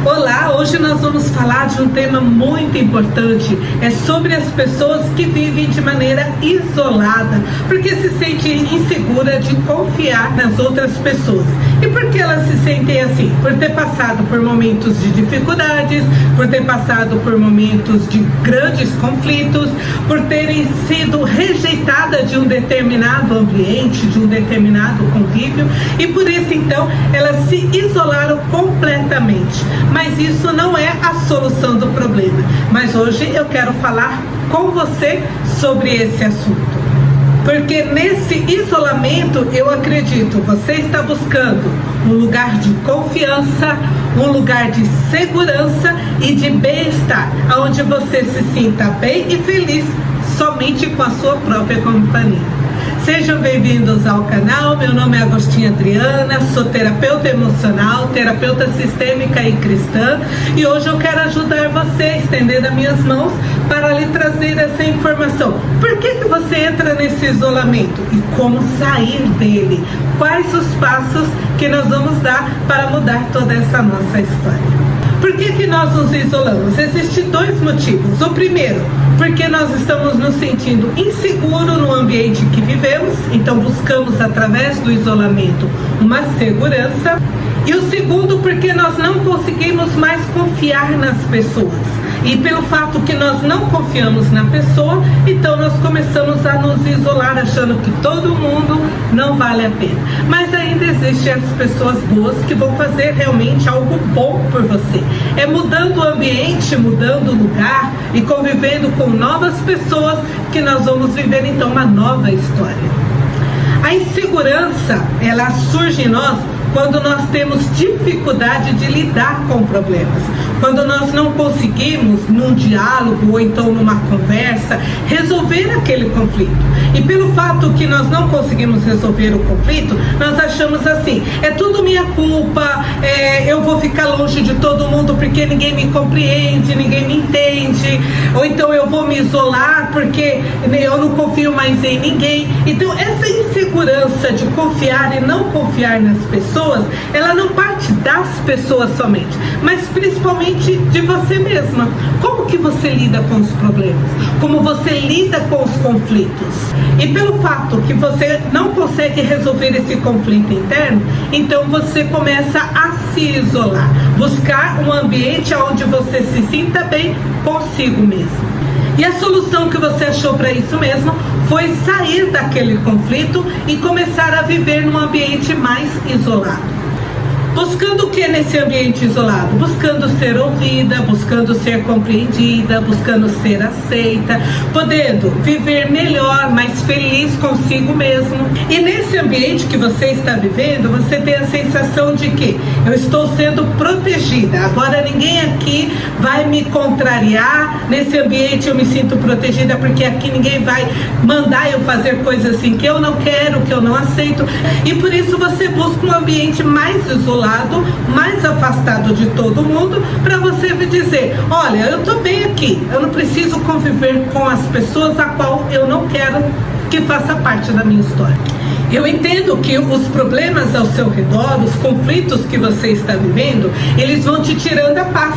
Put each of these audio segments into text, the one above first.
Olá, hoje nós vamos falar de um tema muito importante, é sobre as pessoas que vivem de maneira isolada, porque se sentem insegura de confiar nas outras pessoas. E por que elas se sentem assim? Por ter passado por momentos de dificuldades, por ter passado por momentos de grandes conflitos, por terem sido rejeitadas de um determinado ambiente, de um determinado convívio, e por isso então elas se isolaram completamente. Mas isso não é a solução do problema. Mas hoje eu quero falar com você sobre esse assunto. Porque nesse isolamento, eu acredito, você está buscando um lugar de confiança, um lugar de segurança e de bem-estar, onde você se sinta bem e feliz somente com a sua própria companhia. Sejam bem-vindos ao canal, meu nome é Agostinha Adriana, sou terapeuta emocional, terapeuta sistêmica e cristã, e hoje eu quero ajudar você, estendendo as minhas mãos para lhe trazer essa informação. Por que você entra nesse isolamento e como sair dele? Quais os passos que nós vamos dar para mudar toda essa nossa história? Por que nós nos isolamos? Existem dois motivos. O primeiro, porque nós estamos nos sentindo inseguros no ambiente que vivemos, então buscamos através do isolamento uma segurança. E o segundo, porque nós não conseguimos mais confiar nas pessoas. E pelo fato que nós não confiamos na pessoa, então nós começamos a nos isolar, achando que todo mundo não vale a pena. Mas ainda existem as pessoas boas que vão fazer realmente algo bom por você. É mudando o ambiente, mudando o lugar e convivendo com novas pessoas que nós vamos viver então uma nova história. A insegurança, ela surge em nós quando nós temos dificuldade de lidar com problemas, quando nós não conseguimos, num diálogo ou então numa conversa, resolver aquele conflito. E pelo fato que nós não conseguimos resolver o conflito, nós achamos assim, é tudo minha culpa, eu vou ficar longe de todo mundo porque ninguém me compreende, ninguém me entende, ou então eu vou me isolar porque eu não confio mais em ninguém. Então essa insegurança de confiar e não confiar nas pessoas, ela não parte das pessoas somente, mas principalmente de você mesma. Como que você lida com os problemas? Como você lida com os conflitos? E pelo fato que você não consegue resolver esse conflito interno, então você começa a se isolar, buscar um ambiente onde você se sinta bem consigo mesmo. E a solução que você achou para isso mesmo foi sair daquele conflito e começar a viver num ambiente mais isolado. Buscando o que nesse ambiente isolado? Buscando ser ouvida, buscando ser compreendida, buscando ser aceita, podendo viver melhor, mais feliz consigo mesmo. E nesse ambiente que você está vivendo, você tem a sensação de que eu estou sendo protegida. Agora ninguém aqui vai me contrariar. Nesse ambiente eu me sinto protegida porque aqui ninguém vai mandar eu fazer coisas assim que eu não quero, que eu não aceito. E por isso você busca um ambiente mais isolado, mais afastado de todo mundo, para você dizer, olha, eu estou bem aqui, eu não preciso conviver com as pessoas a qual eu não quero que faça parte da minha história. Eu entendo que os problemas ao seu redor, os conflitos que você está vivendo, eles vão te tirando a paz.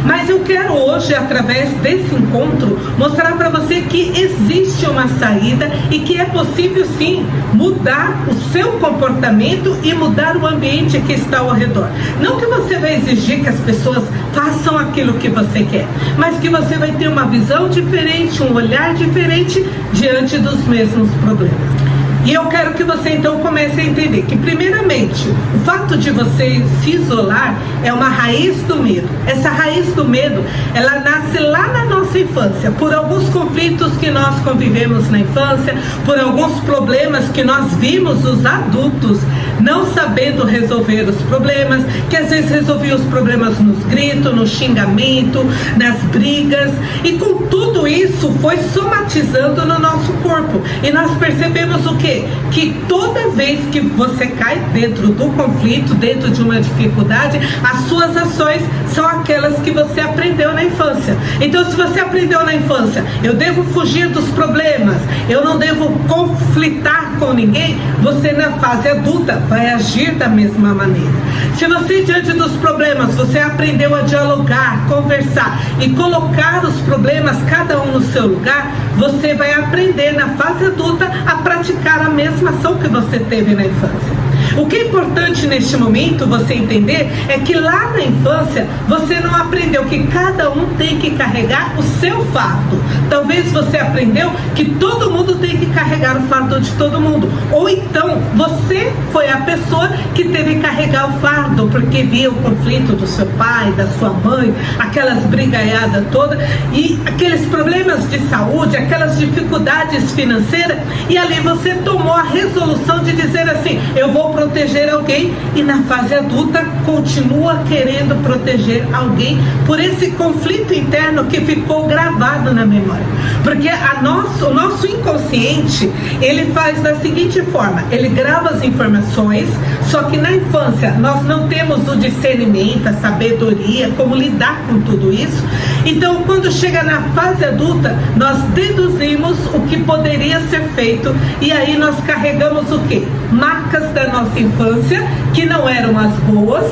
Mas eu quero hoje, através desse encontro, mostrar para você que existe uma saída e que é possível sim mudar o seu comportamento e mudar o ambiente que está ao redor. Não que você vai exigir que as pessoas façam aquilo que você quer, mas que você vai ter uma visão diferente, um olhar diferente diante dos mesmos problemas. E eu quero que você então comece a entender que, primeiramente, o fato de você se isolar é uma raiz do medo. Essa raiz do medo, ela nasce lá na nossa infância, por alguns conflitos que nós convivemos na infância, por alguns problemas que nós vimos os adultos não sabendo resolver os problemas, que às vezes resolviam os problemas nos gritos, no xingamento, nas brigas, e com tudo isso foi somatizando no nosso corpo. E nós percebemos o quê? Que toda vez que você cai dentro do conflito, dentro de uma dificuldade, as suas ações são aquelas que você aprendeu na infância. Então, se você aprendeu na infância, eu devo fugir dos problemas, eu não devo conflitar com ninguém, você na fase adulta vai agir da mesma maneira. Se você, diante dos problemas, você aprendeu a dialogar, conversar e colocar os problemas cada um no seu lugar, você vai aprender na fase adulta a praticar a mesma ação que você teve na infância. O que é importante neste momento você entender é que lá na infância você não aprendeu que cada um tem que carregar o seu fardo. Talvez você aprendeu que todo mundo tem que carregar o fardo de todo mundo. Ou então você foi a pessoa que teve que carregar o fardo porque via o conflito do seu pai, da sua mãe, aquelas brigaiadas todas e aqueles problemas de saúde, aquelas dificuldades financeiras, e ali você tomou a resolução de dizer assim: eu vou proteger alguém, e na fase adulta continua querendo proteger alguém por esse conflito interno que ficou gravado na memória. Porque o nosso inconsciente, ele faz da seguinte forma: ele grava as informações, só que na infância nós não temos o discernimento, a sabedoria, como lidar com tudo isso. Então, quando chega na fase adulta, nós deduzimos o que poderia ser feito, e aí nós carregamos o quê? Marcas da nossa infância, que não eram as boas,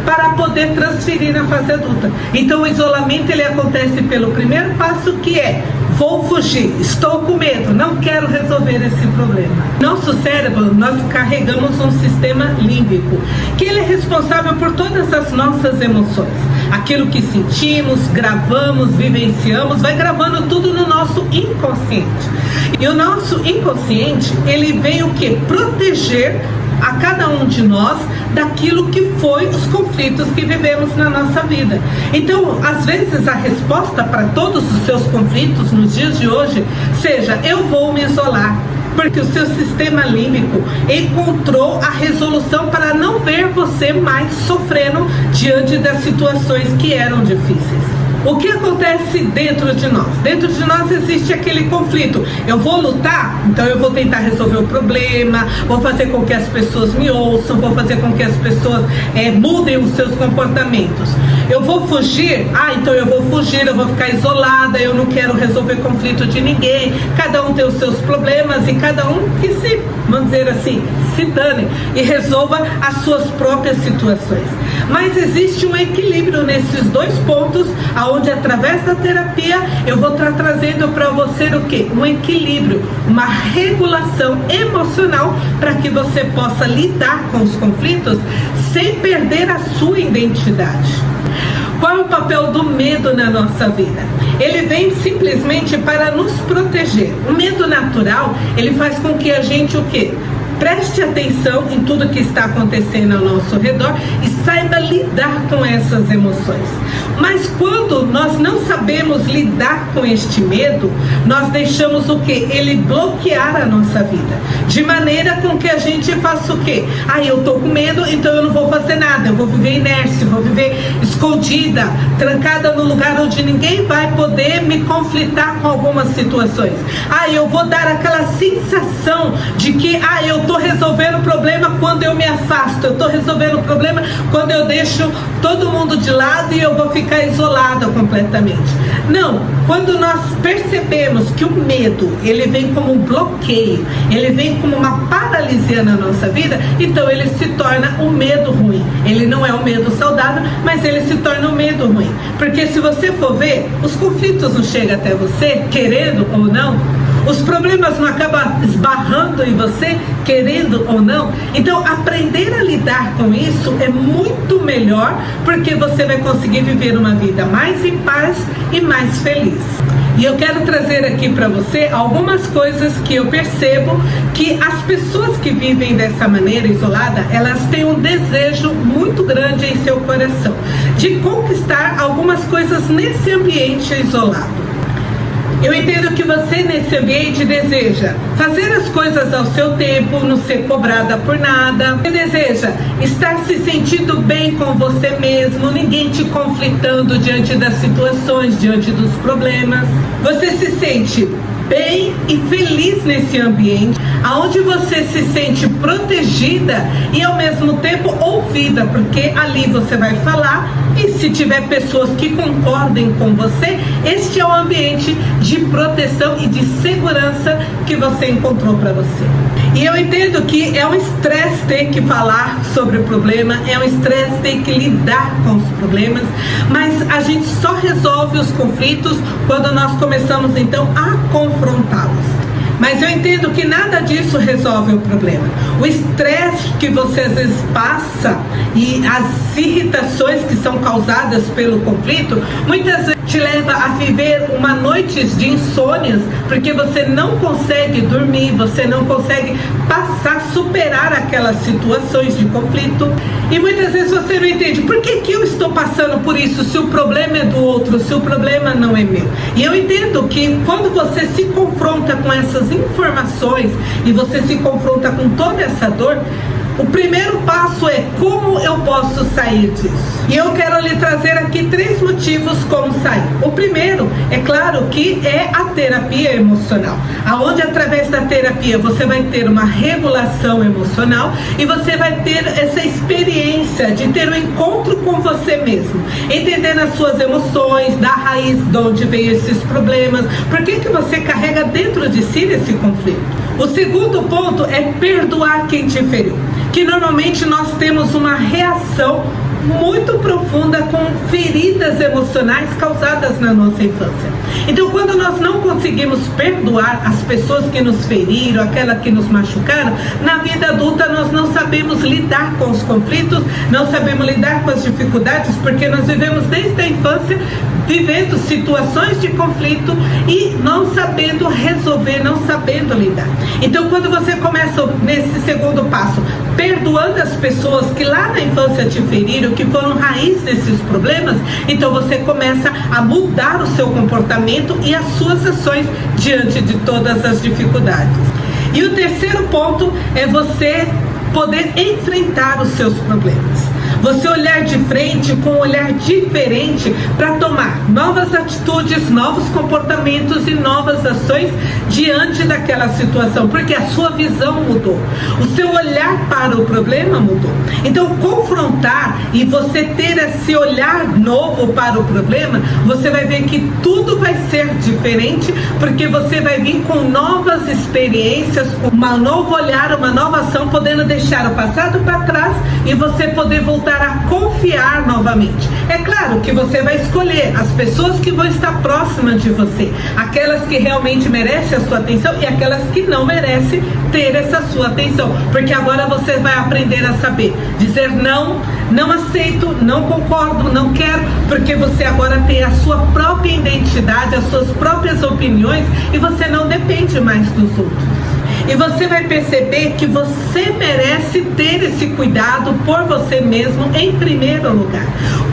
para poder transferir na fase adulta. Então o isolamento, ele acontece pelo primeiro passo, que é: vou fugir, estou com medo, não quero resolver esse problema. Nosso cérebro, nós carregamos um sistema límbico, que ele é responsável por todas as nossas emoções. Aquilo que sentimos, gravamos, vivenciamos, vai gravando tudo no nosso inconsciente. E o nosso inconsciente, ele vem o quê? Proteger a cada um de nós daquilo que foi os conflitos que vivemos na nossa vida. Então, às vezes, a resposta para todos os seus conflitos nos dias de hoje seja: eu vou me isolar, porque o seu sistema límbico encontrou a resolução para não ver você mais sofrendo diante das situações que eram difíceis. O que acontece dentro de nós? Dentro de nós existe aquele conflito: eu vou lutar, então eu vou tentar resolver o problema, vou fazer com que as pessoas me ouçam, vou fazer com que as pessoas mudem os seus comportamentos. Eu vou fugir, então eu vou fugir, eu vou ficar isolada, eu não quero resolver conflito de ninguém, cada um tem os seus problemas e cada um que se, vamos dizer assim, se dane e resolva as suas próprias situações. Mas existe um equilíbrio nesses dois pontos, onde através da terapia eu vou estar trazendo para você o quê? Um equilíbrio, uma regulação emocional, para que você possa lidar com os conflitos sem perder a sua identidade. Qual é o papel do medo na nossa vida? Ele vem simplesmente para nos proteger. O medo natural, ele faz com que a gente o quê? Preste atenção em tudo que está acontecendo ao nosso redor e saiba lidar com essas emoções. Mas quando nós não sabemos lidar com este medo, nós deixamos o quê? Ele bloquear a nossa vida, de maneira com que a gente faça o quê? Eu tô com medo, então eu não vou fazer nada, eu vou viver inércia, vou viver escondida, trancada no lugar onde ninguém vai poder me conflitar com algumas situações. Eu vou dar aquela sensação de que eu tô resolvendo o problema quando eu me afasto, eu tô resolvendo o problema quando eu deixo todo mundo de lado e eu vou ficar isolada completamente. Não, quando nós percebemos que o medo, ele vem como um bloqueio, ele vem como uma paralisia na nossa vida, então ele se torna um medo ruim. Ele não é um medo saudável, mas ele se torna um medo ruim. Porque se você for ver, os conflitos não chegam até você, querendo ou não, os problemas não acabam esbarrando em você, querendo ou não. Então, aprender a lidar com isso é muito melhor, porque você vai conseguir viver uma vida mais em paz e mais feliz. E eu quero trazer aqui para você algumas coisas que eu percebo que as pessoas que vivem dessa maneira isolada, elas têm um desejo muito grande em seu coração de conquistar algumas coisas nesse ambiente isolado. Eu entendo que você nesse ambiente deseja fazer as coisas ao seu tempo, não ser cobrada por nada. Você deseja estar se sentindo bem com você mesmo, ninguém te conflitando diante das situações, diante dos problemas. Você se sente bem e feliz nesse ambiente, aonde você se sente protegida e ao mesmo tempo ouvida, porque ali você vai falar e se tiver pessoas que concordem com você, este é o ambiente de proteção e de segurança que você encontrou para você. E eu entendo que é um estresse ter que falar sobre o problema, é um estresse ter que lidar com os problemas, mas a gente só resolve os conflitos quando nós começamos então a confrontá-los. Mas eu entendo que nada disso resolve o problema. O estresse que você às vezes passa e as irritações que são causadas pelo conflito, muitas vezes te leva a viver uma noites de insônias, porque você não consegue dormir, você não consegue superar aquelas situações de conflito. E muitas vezes você não entende por que eu estou passando por isso, se o problema é do outro, se o problema não é meu. E eu entendo que quando você se confronta com essas informações e você se confronta com toda essa dor, o primeiro passo é como eu posso sair disso. E eu quero lhe trazer aqui 3 motivos como sair. O primeiro, é claro que é a terapia emocional, aonde através da terapia você vai ter uma regulação emocional e você vai ter essa experiência de ter um encontro com você mesmo, entendendo as suas emoções, da raiz de onde vem esses problemas, por que você carrega dentro de si esse conflito. O segundo ponto é perdoar quem te feriu, que normalmente nós temos uma reação muito profunda com feridas emocionais causadas na nossa infância. Então, quando nós não conseguimos perdoar as pessoas que nos feriram, aquelas que nos machucaram, na vida adulta nós não sabemos lidar com os conflitos, não sabemos lidar com as dificuldades, porque nós vivemos desde a infância vivendo situações de conflito e não sabendo resolver, não sabendo lidar. Então, quando você começa nesse segundo passo, perdoando as pessoas que lá na infância te feriram, que foram raiz desses problemas, então você começa a mudar o seu comportamento e as suas ações diante de todas as dificuldades. E o terceiro ponto é você poder enfrentar os seus problemas. Você olhar de frente com um olhar diferente para tomar novas atitudes, novos comportamentos e novas ações diante daquela situação, porque a sua visão mudou, o seu olhar para o problema mudou. Então, confrontar e você ter esse olhar novo para o problema, você vai ver que tudo vai ser diferente, porque você vai vir com novas experiências, com um novo olhar, uma nova ação, podendo deixar o passado para trás e você poder voltar a confiar novamente. É claro que você vai escolher as pessoas que vão estar próximas de você, aquelas que realmente merecem a sua atenção e aquelas que não merecem ter essa sua atenção, porque agora você vai aprender a saber dizer não, não aceito, não concordo, não quero, porque você agora tem a sua própria identidade, as suas próprias opiniões e você não depende mais dos outros. E você vai perceber que você merece ter esse cuidado por você mesmo em primeiro lugar.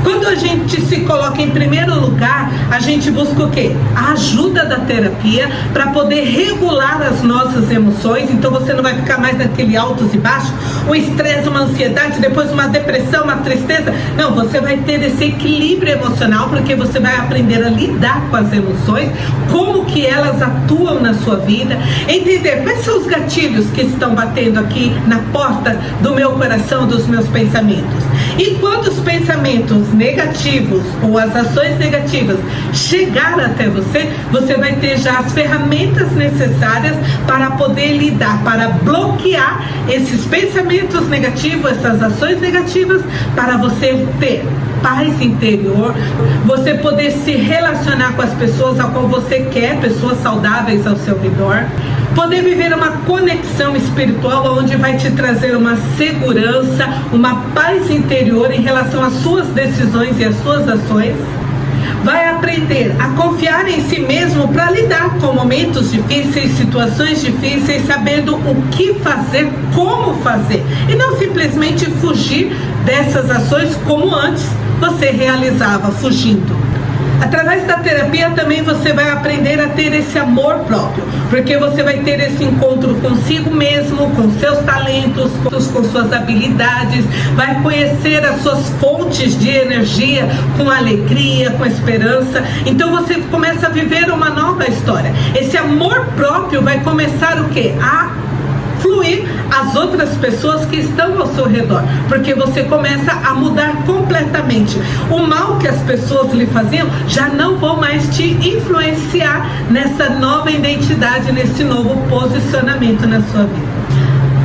Quando a gente se coloca em primeiro lugar, a gente busca o quê? A ajuda da terapia para poder regular as nossas emoções. Então você não vai ficar mais naquele altos e baixos, um estresse, uma ansiedade, depois uma depressão, uma tristeza. Não, você vai ter esse equilíbrio emocional, porque você vai aprender a lidar com as emoções, como que elas atuam na sua vida, entender quais são os gatilhos que estão batendo aqui na porta do meu coração, dos meus pensamentos. E quando os pensamentos negativos ou as ações negativas chegar até você, você vai ter já as ferramentas necessárias para poder lidar, para bloquear esses pensamentos negativos, essas ações negativas, para você ter paz interior, você poder se relacionar com as pessoas a qual você quer, pessoas saudáveis ao seu redor, poder viver uma conexão espiritual onde vai te trazer uma segurança, uma paz interior em relação às suas decisões e às suas ações. Vai aprender a confiar em si mesmo para lidar com momentos difíceis, situações difíceis, sabendo o que fazer, como fazer, e não simplesmente fugir dessas ações como antes você realizava, fugindo. Através da terapia também você vai aprender a ter esse amor próprio, porque você vai ter esse encontro consigo mesmo, com seus talentos, com suas habilidades, vai conhecer as suas fontes de energia com alegria, com esperança. Então você começa a viver uma nova história. Esse amor próprio vai começar o quê? A fluir as outras pessoas que estão ao seu redor, porque você começa a mudar completamente. O mal que as pessoas lhe faziam já não vão mais te influenciar nessa nova identidade, nesse novo posicionamento na sua vida.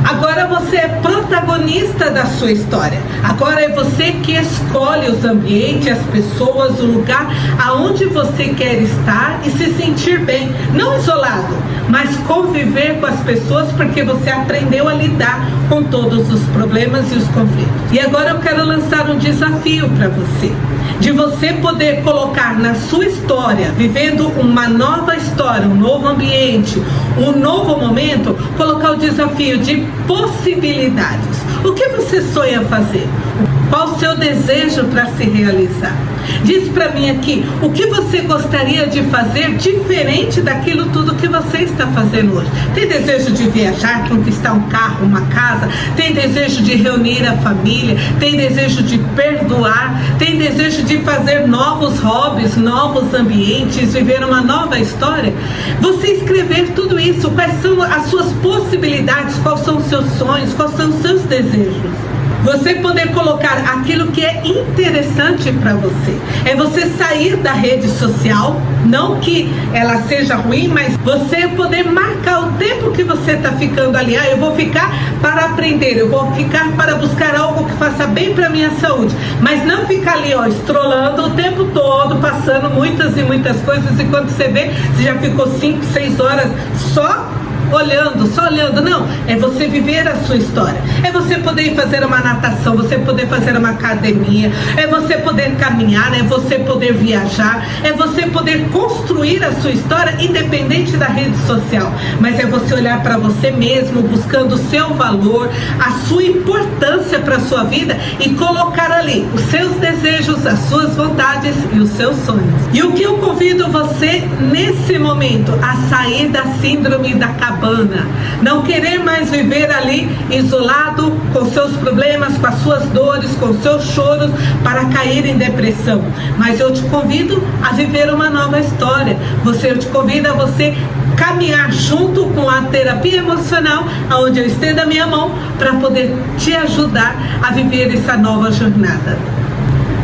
Agora você é protagonista da sua história. Agora é você que escolhe os ambientes, as pessoas, o lugar aonde você quer estar e se sentir bem. Não isolado, mas conviver com as pessoas, porque você aprendeu a lidar com todos os problemas e os conflitos. E agora eu quero lançar um desafio para você, de você poder colocar na sua história, vivendo uma nova história, um novo ambiente, um novo momento, colocar o desafio de possibilidades. O que você sonha fazer? Qual o seu desejo para se realizar? Diz para mim aqui, o que você gostaria de fazer diferente daquilo tudo que você está fazendo hoje? Tem desejo de viajar, conquistar um carro, uma casa? Tem desejo de reunir a família? Tem desejo de perdoar? Tem desejo de fazer novos hobbies, novos ambientes, viver uma nova história? Você escrever tudo isso, quais são as suas possibilidades, quais são os seus sonhos, quais são os seus desejos? Você poder colocar aquilo que é interessante para você. É você sair da rede social, não que ela seja ruim, mas você poder marcar o tempo que você está ficando ali. Eu vou ficar para aprender, eu vou ficar para buscar algo que faça bem para a minha saúde. Mas não ficar ali, estrolando o tempo todo, passando muitas e muitas coisas, e quando você vê, você já ficou 5, 6 horas só olhando, não, é você viver a sua história, é você poder fazer uma natação, você poder fazer uma academia, é você poder caminhar, é você poder viajar, é você poder construir a sua história independente da rede social, mas é você olhar para você mesmo, buscando o seu valor, a sua importância para a sua vida e colocar ali os seus desejos, as suas vontades e os seus sonhos. E o que eu convido você nesse momento a sair da síndrome da cabana, não querer mais viver ali isolado com seus problemas, com as suas dores, com seus choros, para cair em depressão. Mas eu te convido a viver uma nova história. Eu te convido a você caminhar junto com a terapia emocional, onde eu estendo a minha mão para poder te ajudar a viver essa nova jornada.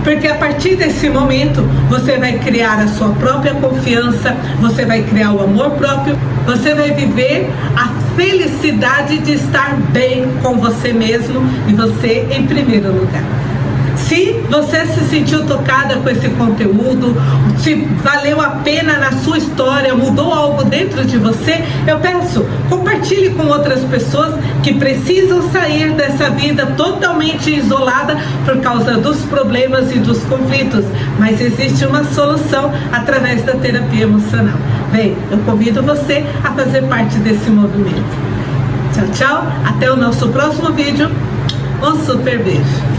Porque a partir desse momento, você vai criar a sua própria confiança, você vai criar o amor próprio, você vai viver a felicidade de estar bem com você mesmo e você em primeiro lugar. Se você se sentiu tocada com esse conteúdo, se valeu a pena na sua história, mudou algo dentro de você, eu peço, compartilhe com outras pessoas que precisam sair dessa vida totalmente isolada por causa dos problemas e dos conflitos. Mas existe uma solução através da terapia emocional. Bem, eu convido você a fazer parte desse movimento. Tchau, tchau. Até o nosso próximo vídeo. Um super beijo.